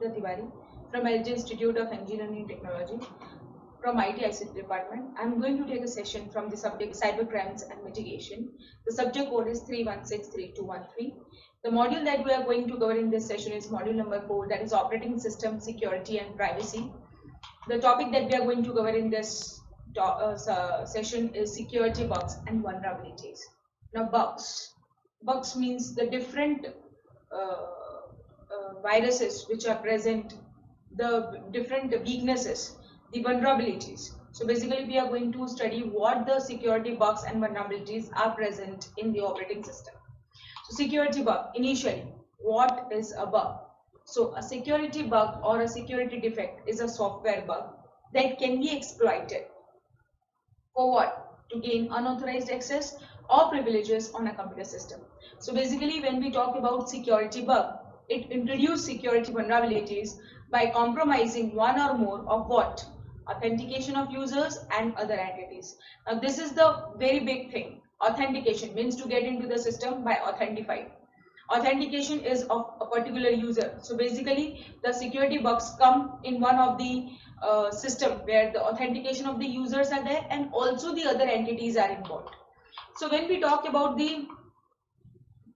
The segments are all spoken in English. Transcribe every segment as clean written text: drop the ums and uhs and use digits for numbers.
Deepika Tiwari from LG Institute of Engineering and Technology from IT/ICT department. I am going to take a session from the subject cyber crimes and mitigation. The subject code is 3163213. The module that we are going to cover in this session is module number 4, that is operating system security and privacy. The topic that we are going to cover in this session is security bugs and vulnerabilities. Now, bugs means the different viruses which are present, the different weaknesses, the vulnerabilities. So basically we are going to study what the security bugs and vulnerabilities are present in the operating system. So security bug, initially, what is a bug? So a security bug or a security defect is a software bug that can be exploited for what? To gain unauthorized access or privileges on a computer system. So basically when we talk about security bug, it introduces security vulnerabilities by compromising one or more of what? Authentication of users and other entities. Now this is the very big thing. Authentication means to get into the system by authentified. Authentication is of a particular user. So basically the security bugs come in one of the system where the authentication of the users are there and also the other entities are involved. So when we talk about the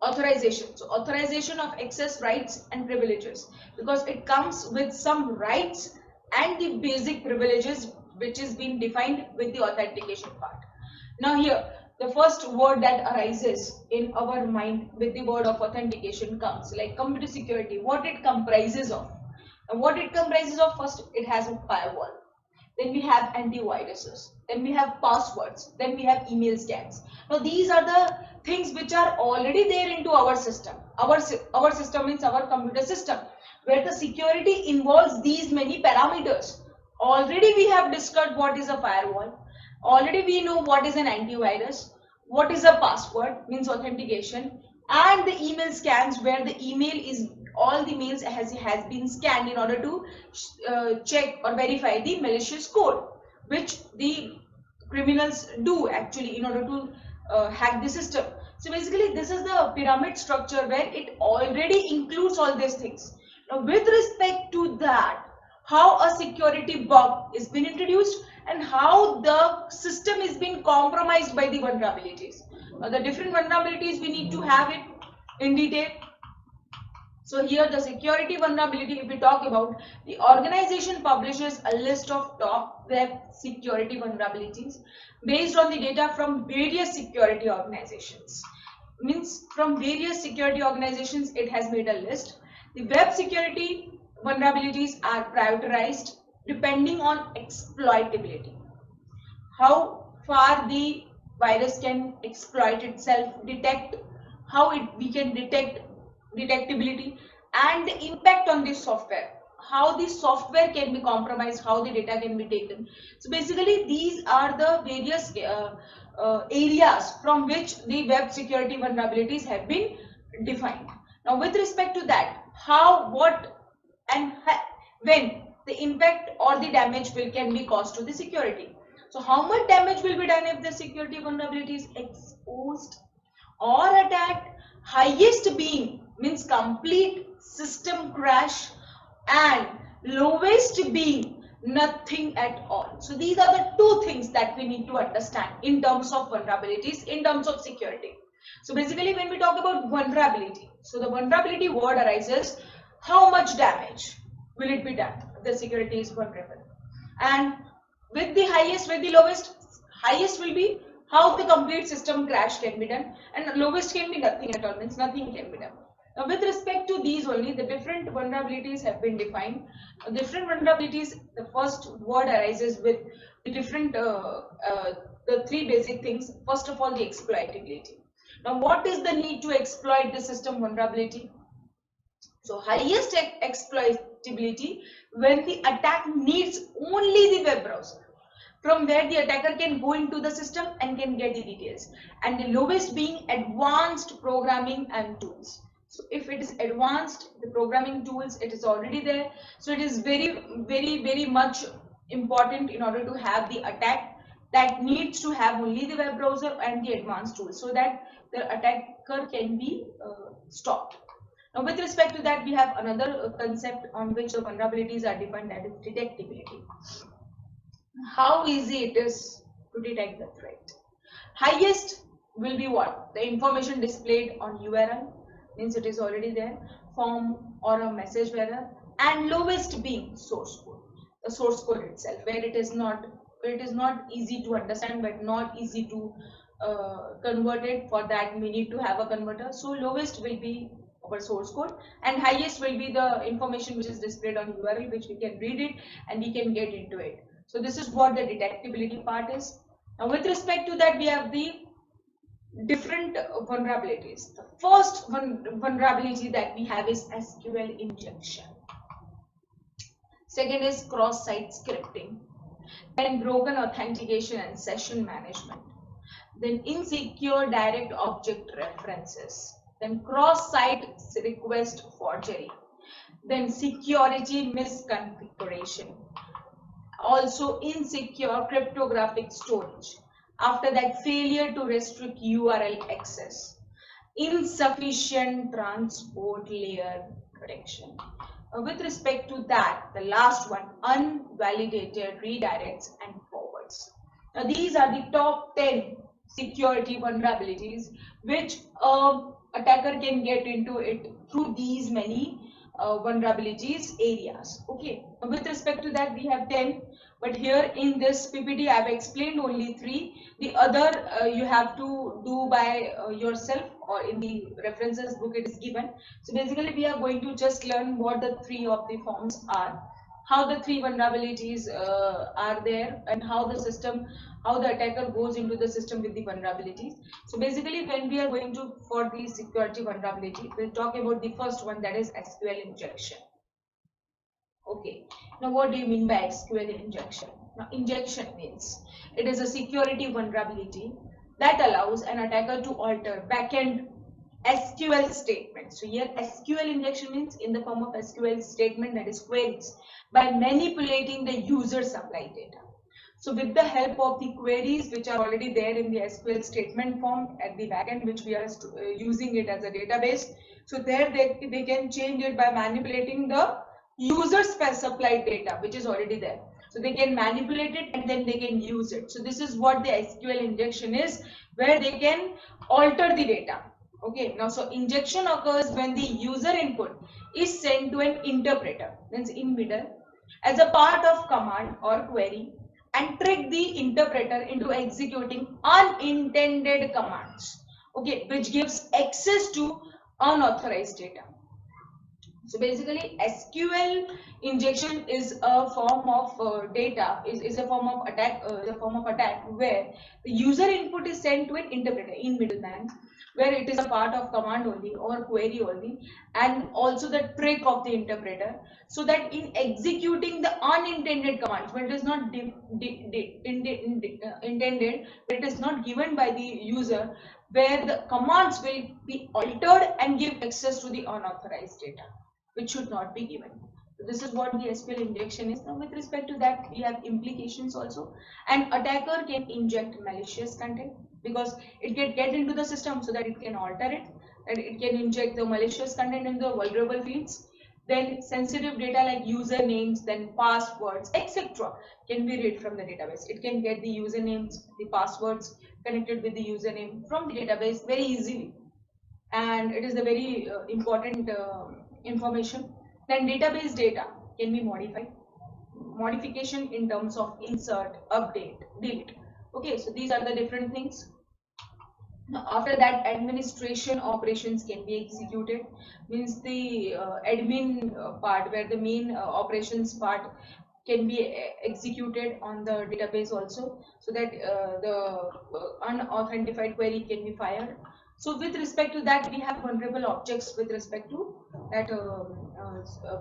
authorization, so authorization of access rights and privileges, because it comes with some rights and the basic privileges which is being defined with the authentication part. Now here the first word that arises in our mind with the word of authentication comes like computer security, what it comprises of. And what it comprises of, first it has a firewall, then we have antiviruses, then we have passwords, then we have email scans. Now these are the things which are already there into our system. Our system means our computer system, where the security involves these many parameters. Already we have discussed what is a firewall. Already we know what is an antivirus, what is a password means authentication, and the email scans where the email is all the mails has been scanned in order to check or verify the malicious code which the criminals do actually in order to hack the system. So basically this is the pyramid structure where it already includes all these things. Now with respect to that, how a security bug is being introduced and how the system is being compromised by the vulnerabilities. Now the different vulnerabilities we need to have it in detail. So here the security vulnerability, if we talk about, the organization publishes a list of top web security vulnerabilities based on the data from various security organizations. Means from various security organizations it has made a list. The web security vulnerabilities are prioritized depending on exploitability. How far the virus can exploit itself, detect, how we can detect detectability, and the impact on the software, how the software can be compromised, how the data can be taken. So basically these are the various areas from which the web security vulnerabilities have been defined. Now with respect to that, how, what and when the impact or the damage can be caused to the security. So how much damage will be done if the security vulnerability is exposed or attacked? Highest being means complete system crash, and lowest being nothing at all. So these are the two things that we need to understand in terms of vulnerabilities, in terms of security. So basically when we talk about vulnerability, so the vulnerability word arises, how much damage will it be done if the security is vulnerable, and with the highest, with the lowest, highest will be how the complete system crash can be done, and lowest can be nothing at all, means nothing can be done. Now with respect to these only, the different vulnerabilities have been defined. Different vulnerabilities, the first word arises with the different the three basic things. First of all, the exploitability. Now what is the need to exploit the system vulnerability? So highest exploitability when the attack needs only the web browser, from where the attacker can go into the system and can get the details, and the lowest being advanced programming and tools. So if it is advanced, the programming tools, it is already there. So it is very much important in order to have the attack that needs to have only the web browser and the advanced tools, so that the attacker can be stopped. Now, with respect to that, we have another concept on which the vulnerabilities are defined, that is detectability. How easy it is to detect the threat. Highest will be what? The information displayed on URL, means it is already there, form or a message bearer, and lowest being source code, the source code itself, where it is not easy to understand, but not easy to convert it. For that we need to have a converter. So lowest will be our source code, and highest will be the information which is displayed on URL, which we can read it and we can get into it. So this is what the detectability part is. Now, with respect to that, we have the different vulnerabilities. The first vulnerability that we have is SQL injection. Second is cross-site scripting. Then broken authentication and session management. Then insecure direct object references. Then cross-site request forgery. Then security misconfiguration. Also insecure cryptographic storage. After that, failure to restrict URL access. Insufficient transport layer protection. With respect to that, the last one, unvalidated redirects and forwards. Now, these are the top 10 security vulnerabilities which attacker can get into it through these many vulnerabilities areas. Okay, with respect to that, we have 10, but here in this PPT I have explained only 3. The other you have to do by yourself, or in the references book it is given. So basically we are going to just learn what the 3 of the forms are, how the 3 vulnerabilities are there, and how the attacker goes into the system with the vulnerabilities. So basically, when we are going to for the security vulnerability, we'll talk about the first one, that is SQL injection. Okay, now what do you mean by SQL injection? Now, injection means it is a security vulnerability that allows an attacker to alter backend SQL statement. So here SQL injection means in the form of SQL statement, that is queries, by manipulating the user supply data. So with the help of the queries which are already there in the SQL statement form at the backend, which we are using it as a database, so there they can change it by manipulating the user supplied data which is already there. So they can manipulate it and then they can use it. So this is what the SQL injection is, where they can alter the data. Okay, now so injection occurs when the user input is sent to an interpreter, means in middle, as a part of command or query, and trick the interpreter into executing unintended commands, okay, which gives access to unauthorized data. So basically SQL injection is a form of data, is a form of attack where the user input is sent to an interpreter in middleman, where it is a part of command only or query only, and also the trick of the interpreter, so that in executing the unintended commands, when it is not intended, but it is not given by the user, where the commands will be altered and give access to the unauthorized data, which should not be given. So this is what the SQL injection is. Now, with respect to that, we have implications also. An attacker can inject malicious content because it can get into the system so that it can alter it, and it can inject the malicious content in the vulnerable fields. Then sensitive data like usernames, then passwords, etc. can be read from the database. It can get the usernames, the passwords connected with the username from the database very easily, and it is a very important information. Then database data can be modified. Modification in terms of insert, update, delete. Okay, so these are the different things. Now, after that, administration operations can be executed, means the admin part, where the main operations part can be executed on the database also, so that the unauthenticated query can be fired. So with respect to that, we have vulnerable objects with respect to that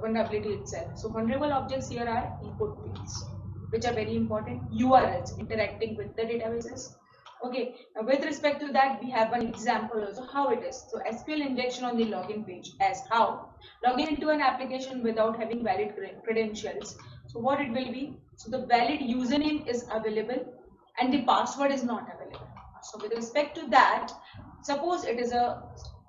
vulnerability itself. So vulnerable objects here are input fields, which are very important, URLs interacting with the databases. Okay, now with respect to that, we have an example also how it is. So SQL injection on the login page, as how login into an application without having valid credentials. So what it will be? So the valid username is available and the password is not available. So with respect to that, suppose it is a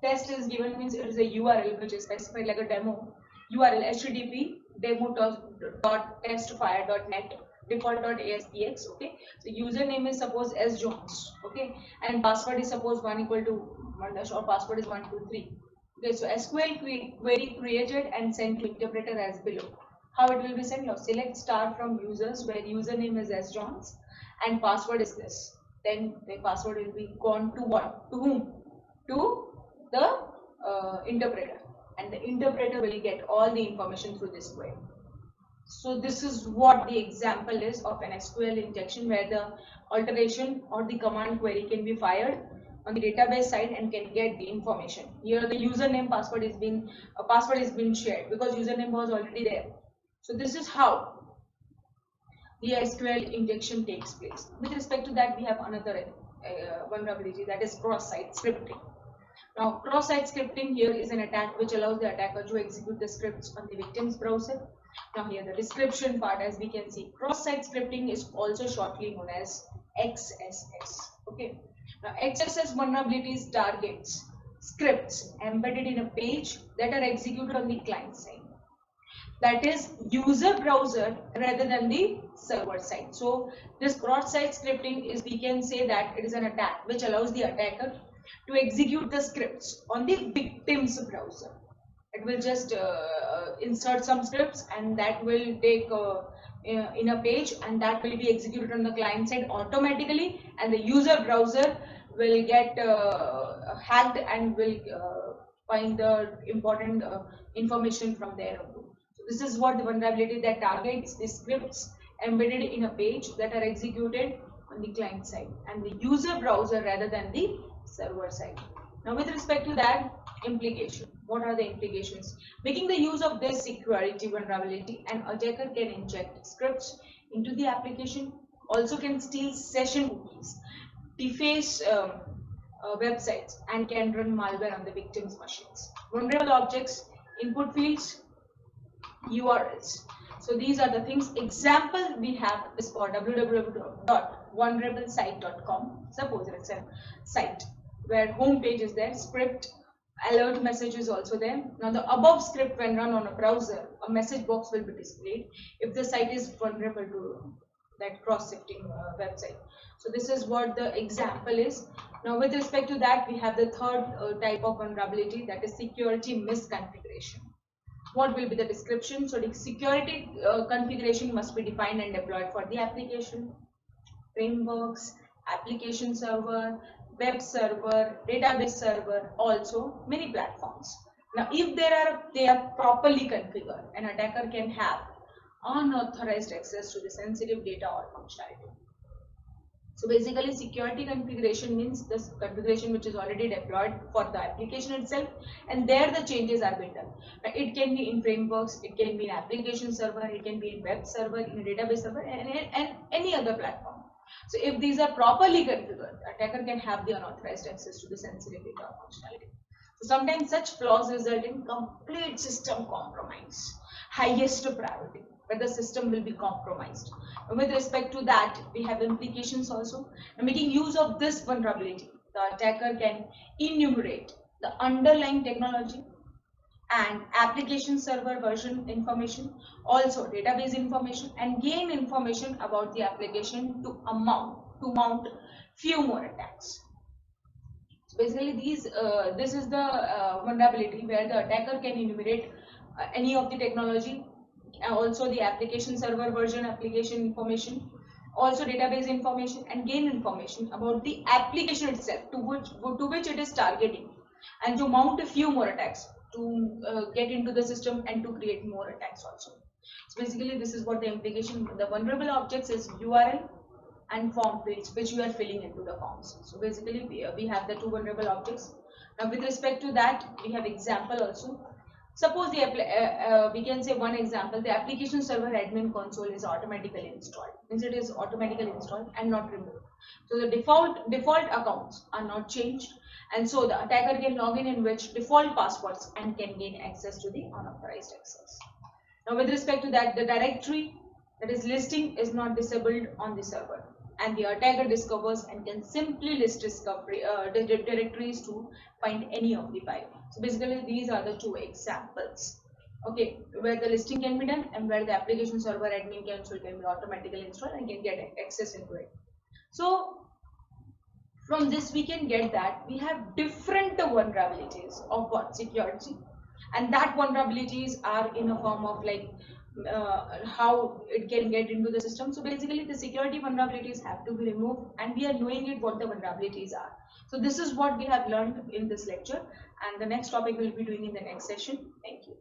test is given means it is a URL which is specified like a demo URL http demo.testfire.net default.aspx. Okay, so username is suppose as Jones. Okay, and password is suppose 1 equal to 1 dash or password is 123. Okay, so SQL query created and sent to interpreter as below. How it will be sent? Now select star from users where username is as Jones and password is this. Then the password will be gone to what? To whom? To the interpreter, and the interpreter will get all the information through this query. So this is what the example is of an SQL injection where the alteration or the command query can be fired on the database side and can get the information. Here the username password is being shared because username was already there. So this is how the SQL injection takes place. With respect to that, we have another vulnerability, that is cross-site scripting. Now, cross-site scripting here is an attack which allows the attacker to execute the scripts on the victim's browser. Now, here the description part, as we can see, cross-site scripting is also shortly known as XSS. Okay. Now, XSS vulnerabilities targets scripts embedded in a page that are executed on the client side. That is user browser rather than the server side. So this cross-site scripting is, we can say that it is an attack which allows the attacker to execute the scripts on the victim's browser. It will just insert some scripts and that will take in a page and that will be executed on the client side automatically, and the user browser will get hacked and will find the important information from there. So this is what the vulnerability that targets the scripts embedded in a page that are executed on the client side and the user browser rather than the server side. Now with respect to that implication, what are the implications? Making the use of this security vulnerability, an attacker can inject scripts into the application, also can steal session cookies, deface websites, and can run malware on the victim's machines. Vulnerable objects, input fields, URLs. So these are the things. Example we have is for www.vulnerablesite.com. Suppose it's a site where home page is there, script, alert message is also there. Now the above script, when run on a browser, a message box will be displayed if the site is vulnerable to that cross-sifting website. So this is what the example is. Now with respect to that, we have the third type of vulnerability, that is security misconfiguration. What will be the description? So the security configuration must be defined and deployed for the application, frameworks, application server, web server, database server, also many platforms. Now if they are properly configured, an attacker can have unauthorized access to the sensitive data or functionality. So basically security configuration means this configuration which is already deployed for the application itself, and there the changes are being done. Now, it can be in frameworks, it can be in application server, it can be in web server, in a database server, and any other platform. So if these are properly configured, attacker can have the unauthorized access to the sensitive data or functionality. So sometimes such flaws result in complete system compromise, highest priority, where the system will be compromised. And with respect to that, we have implications also. And making use of this vulnerability, the attacker can enumerate the underlying technology and application server version information, also database information, and gain information about the application to mount few more attacks. So basically this is the vulnerability where the attacker can enumerate any of the technology, also the application server version, application information, also database information, and gain information about the application itself to which it is targeting, and to mount a few more attacks to get into the system and to create more attacks also. So basically this is what the implication. The vulnerable objects is URL and form page which we are filling into the forms. So basically we have the two vulnerable objects. Now with respect to that, we have example also. Suppose we can say one example, the application server admin console is automatically installed, means it is automatically installed and not removed. So the default accounts are not changed, and so the attacker can log in which default passwords and can gain access to the unauthorized access. Now with respect to that, the directory, that is listing, is not disabled on the server. and the attacker discovers and can simply list directories to find any of the file. So basically these are the two examples, okay, where the listing can be done and where the application server admin can be automatically installed and can get access into it. So from this we can get that we have different vulnerabilities of what security, and that vulnerabilities are in a form of like how it can get into the system. So basically the security vulnerabilities have to be removed and we are knowing it what the vulnerabilities are. So this is what we have learned in this lecture, and the next topic we'll be doing in the next session. Thank you.